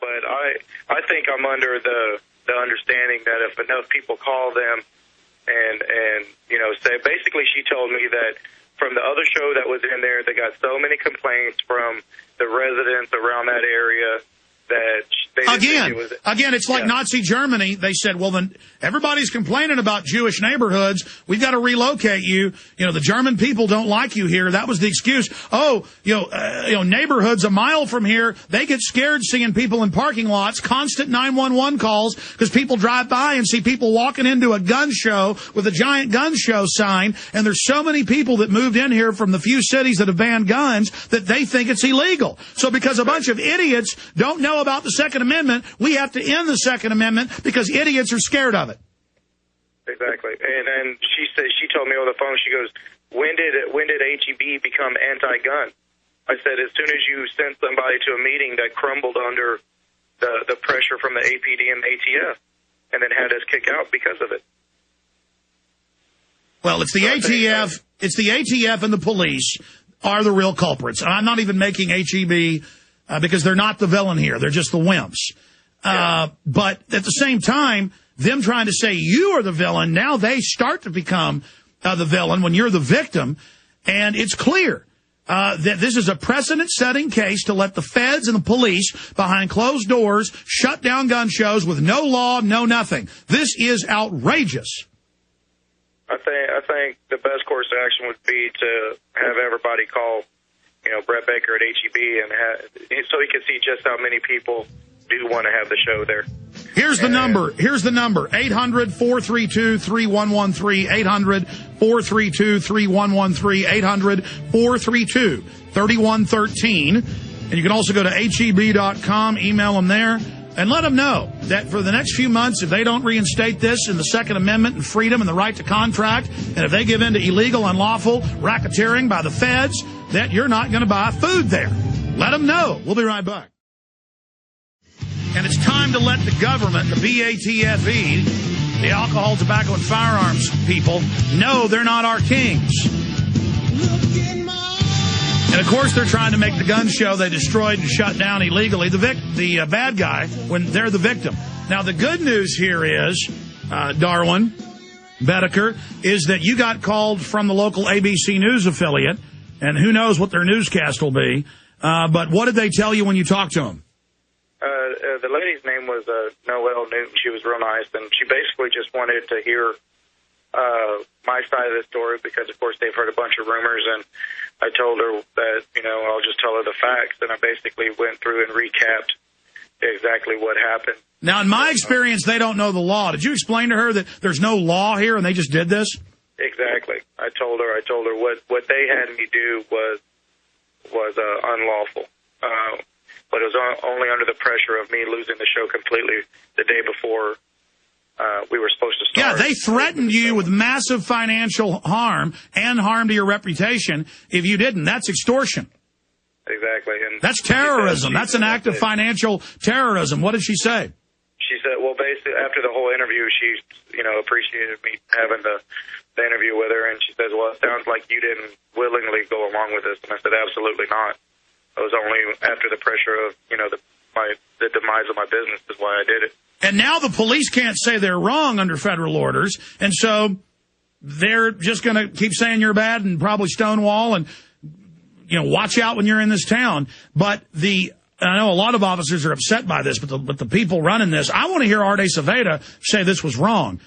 But I think I'm under the understanding that if enough people call them and say, basically she told me that from the other show that was in there, they got so many complaints from the residents around that area that they Again, it's like Nazi Germany. They said, well, then everybody's complaining about Jewish neighborhoods. We've got to relocate you. The German people don't like you here. That was the excuse. Neighborhoods a mile from here, they get scared seeing people in parking lots, constant 911 calls because people drive by and see people walking into a gun show with a giant gun show sign. And there's so many people that moved in here from the few cities that have banned guns that they think it's illegal. So because a bunch of idiots don't know about the Second Amendment, we have to end the Second Amendment because idiots are scared of it. Exactly. And she told me over the phone, she goes, when did HEB become anti-gun? I said, as soon as you sent somebody to a meeting that crumbled under the pressure from the APD and the ATF and then had us kick out because of it. Well, it's the ATF. It's the ATF and the police are the real culprits. I'm not even making HEB because they're not the villain here. They're just the wimps. But at the same time, them trying to say you are the villain, now they start to become the villain when you're the victim. And it's clear that this is a precedent-setting case to let the feds and the police behind closed doors shut down gun shows with no law, no nothing. This is outrageous. I think the best course of action would be to have everybody call, Brett Baker at HEB so he can see just how many people do want to have the show there. Here's the number. 800-432-3113. 800-432-3113. 800-432-3113. And you can also go to HEB.com, email them there, and let them know that for the next few months, if they don't reinstate this and the Second Amendment and freedom and the right to contract, and if they give in to illegal, unlawful racketeering by the feds, that you're not going to buy food there. Let them know. We'll be right back. And it's time to let the government, the BATFE, the alcohol, tobacco, and firearms people, know they're not our kings. And, of course, they're trying to make the gun show they destroyed and shut down illegally the bad guy when they're the victim. Now, the good news here is, Darwin Boedeker, is that you got called from the local ABC News affiliate, and who knows what their newscast will be. But what did they tell you when you talked to them? The lady's name was Noelle Newton. She was real nice, and she basically just wanted to hear my side of the story because, of course, they've heard a bunch of rumors, and I told her that, I'll just tell her the facts, and I basically went through and recapped exactly what happened. Now, in my experience, they don't know the law. Did you explain to her that there's no law here and they just did this? Exactly. I told her what they had me do was unlawful. But it was only under the pressure of me losing the show completely the day before we were supposed to start. Yeah, they threatened you with massive financial harm and harm to your reputation if you didn't. That's extortion. Exactly. And that's terrorism. That's an act of financial terrorism. What did she say? She said, well, basically, after the whole interview, she, appreciated me having the interview with her, and she says, well, it sounds like you didn't willingly go along with this. And I said, absolutely not. It was only after the pressure of, the demise of my business is why I did it. And now the police can't say they're wrong under federal orders, and so they're just going to keep saying you're bad and probably stonewall and, watch out when you're in this town. But I know a lot of officers are upset by this, but the people running this, I want to hear Arte Saveda say this was wrong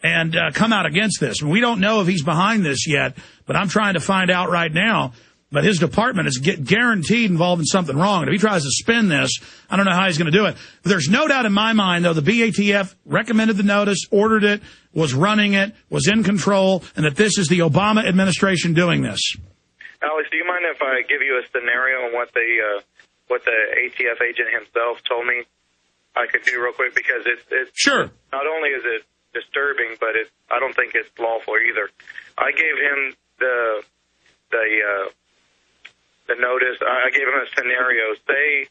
and come out against this. And we don't know if he's behind this yet, but I'm trying to find out right now. But his department is guaranteed involved in something wrong. And if he tries to spin this, I don't know how he's going to do it. But there's no doubt in my mind, though, the BATF recommended the notice, ordered it, was running it, was in control, and that this is the Obama administration doing this. Alex, do you mind if I give you a scenario on what the ATF agent himself told me I could do real quick? Because it's sure. Not only is it disturbing, but I don't think it's lawful either. I gave him the notice. I gave him a scenario. Say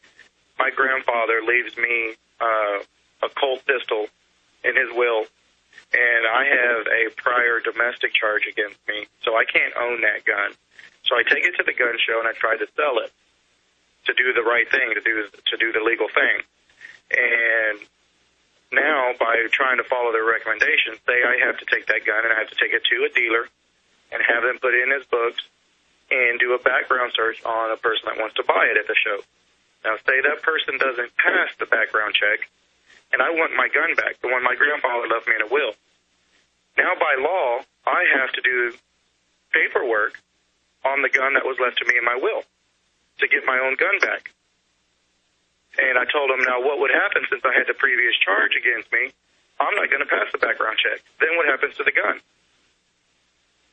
my grandfather leaves me a Colt pistol in his will, and I have a prior domestic charge against me, so I can't own that gun. So I take it to the gun show and I try to sell it to do the right thing, to do the legal thing. And now, by trying to follow their recommendations, say I have to take that gun and I have to take it to a dealer and have them put it in his books and do a background search on a person that wants to buy it at the show. Now, say that person doesn't pass the background check, and I want my gun back, the one my grandfather left me in a will. Now, by law, I have to do paperwork on the gun that was left to me in my will to get my own gun back. And I told him, now what would happen since I had the previous charge against me? I'm not going to pass the background check. Then what happens to the gun?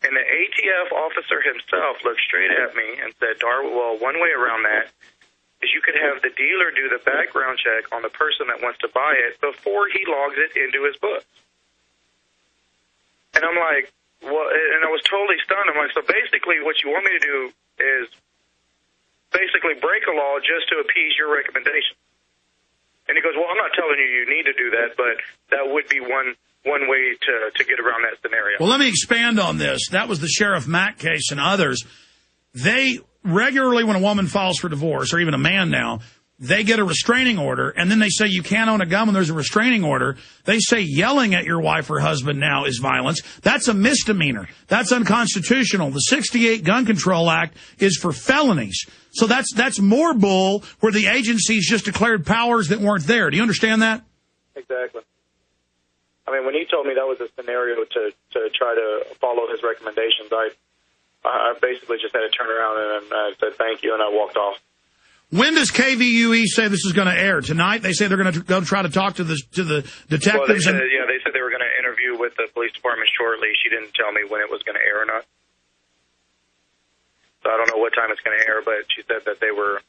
And the ATF officer himself looked straight at me and said, Darwin, well, one way around that is you could have the dealer do the background check on the person that wants to buy it before he logs it into his books. And I'm like, well, and I was totally stunned. I'm like, so basically what you want me to do is basically break a law just to appease your recommendation. And he goes, well, I'm not telling you need to do that, but that would be one way to get around that scenario. Well, let me expand on this. That was the Sheriff Mack case and others. They regularly, when a woman files for divorce, or even a man now, they get a restraining order, and then they say you can't own a gun when there's a restraining order. They say yelling at your wife or husband now is violence. That's a misdemeanor. That's unconstitutional. The 68 Gun Control Act is for felonies. So that's more bull where the agencies just declared powers that weren't there. Do you understand that? Exactly. I mean, when he told me that was a scenario to try to follow his recommendations, I basically just had to turn around and I said thank you, and I walked off. When does KVUE say this is going to air? Tonight? They say they're going to go try to talk to the detectives. Well, they said they were going to interview with the police department shortly. She didn't tell me when it was going to air or not. So I don't know what time it's going to air, but she said that they were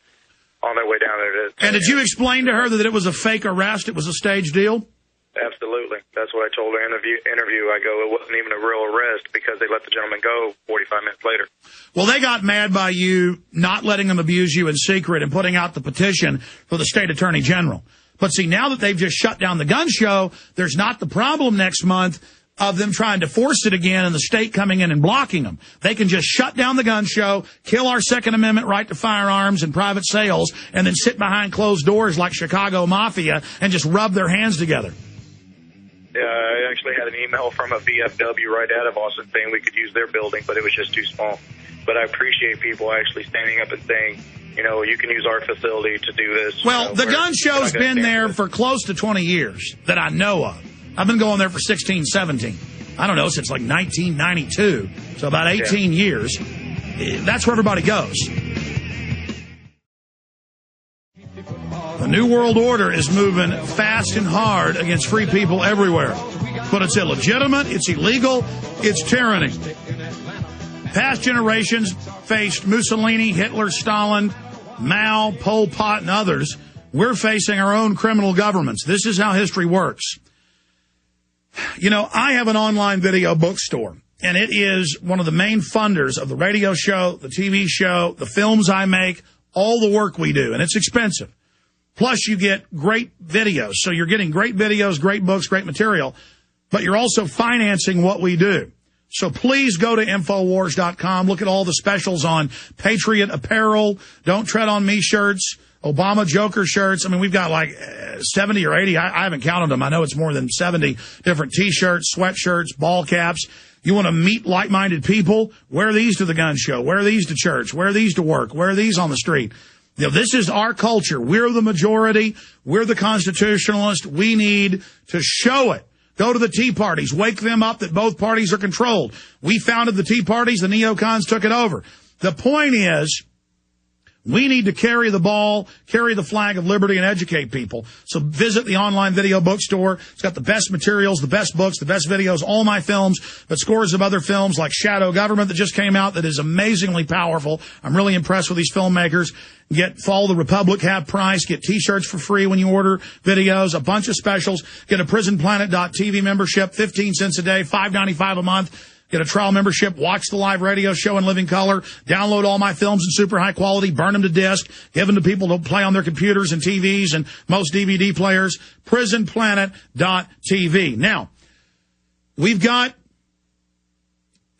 on their way down there. And did you explain to her that it was a fake arrest? It was a staged deal? Absolutely. That's what I told her in the interview. I go, it wasn't even a real arrest because they let the gentleman go 45 minutes later. Well, they got mad by you not letting them abuse you in secret and putting out the petition for the state attorney general. But see, now that they've just shut down the gun show, there's not the problem next month of them trying to force it again and the state coming in and blocking them. They can just shut down the gun show, kill our Second Amendment right to firearms and private sales, and then sit behind closed doors like Chicago Mafia and just rub their hands together. Yeah, I actually had an email from a VFW right out of Austin saying we could use their building, but it was just too small. But I appreciate people actually standing up and saying, you know, you can use our facility to do this. Well, the gun show's been there for close to 20 years that I know of. I've been going there for 16, 17. I don't know, since like 1992. So about 18 years. That's where everybody goes. The New World Order is moving fast and hard against free people everywhere. But it's illegitimate, it's illegal, it's tyranny. Past generations faced Mussolini, Hitler, Stalin, Mao, Pol Pot, and others. We're facing our own criminal governments. This is how history works. You know, I have an online video bookstore, and it is one of the main funders of the radio show, the TV show, the films I make, all the work we do, and it's expensive. Plus, you get great videos. So you're getting great videos, great books, great material, but you're also financing what we do. So please go to Infowars.com. Look at all the specials on Patriot Apparel, Don't Tread on Me shirts, Obama Joker shirts. I mean, we've got like 70 or 80. I haven't counted them. I know it's more than 70 different T-shirts, sweatshirts, ball caps. You want to meet like-minded people? Wear these to the gun show. Wear these to church. Wear these to work. Wear these on the street. You know, this is our culture. We're the majority. We're the constitutionalists. We need to show it. Go to the Tea Parties. Wake them up that both parties are controlled. We founded the Tea Parties. The neocons took it over. The point is, we need to carry the ball, carry the flag of liberty, and educate people. So visit the online video bookstore. It's got the best materials, the best books, the best videos, all my films, but scores of other films like Shadow Government that just came out that is amazingly powerful. I'm really impressed with these filmmakers. Follow the Republic half price. Get T-shirts for free when you order videos. A bunch of specials. Get a PrisonPlanet.tv membership, 15 cents a day, $5.95 a month. Get a trial membership, watch the live radio show in living color, download all my films in super high quality, burn them to disc, give them to people to play on their computers and TVs and most DVD players, PrisonPlanet.tv. Now, we've got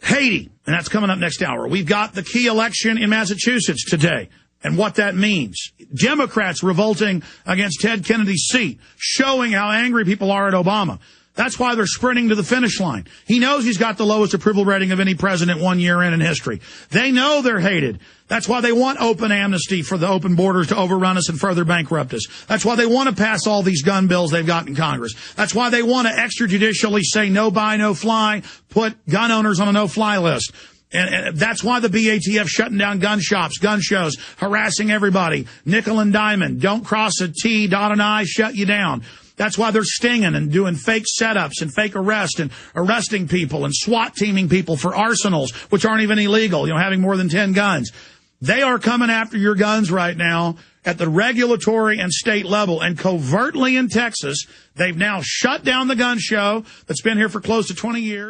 Haiti, and that's coming up next hour. We've got the key election in Massachusetts today. and what that means. Democrats revolting against Ted Kennedy's seat, showing how angry people are at Obama. That's why they're sprinting to the finish line. He knows he's got the lowest approval rating of any president 1 year in history. They know they're hated. That's why they want open amnesty for the open borders to overrun us and further bankrupt us. That's why they want to pass all these gun bills they've got in Congress. That's why they want to extrajudicially say no buy, no fly, put gun owners on a no-fly list. And that's why the BATF shutting down gun shops, gun shows, harassing everybody, nickel and diamond, don't cross a T, dot an I, shut you down. That's why they're stinging and doing fake setups and fake arrests and arresting people and SWAT teaming people for arsenals, which aren't even illegal, having more than 10 guns. They are coming after your guns right now at the regulatory and state level. And covertly in Texas, they've now shut down the gun show that's been here for close to 20 years.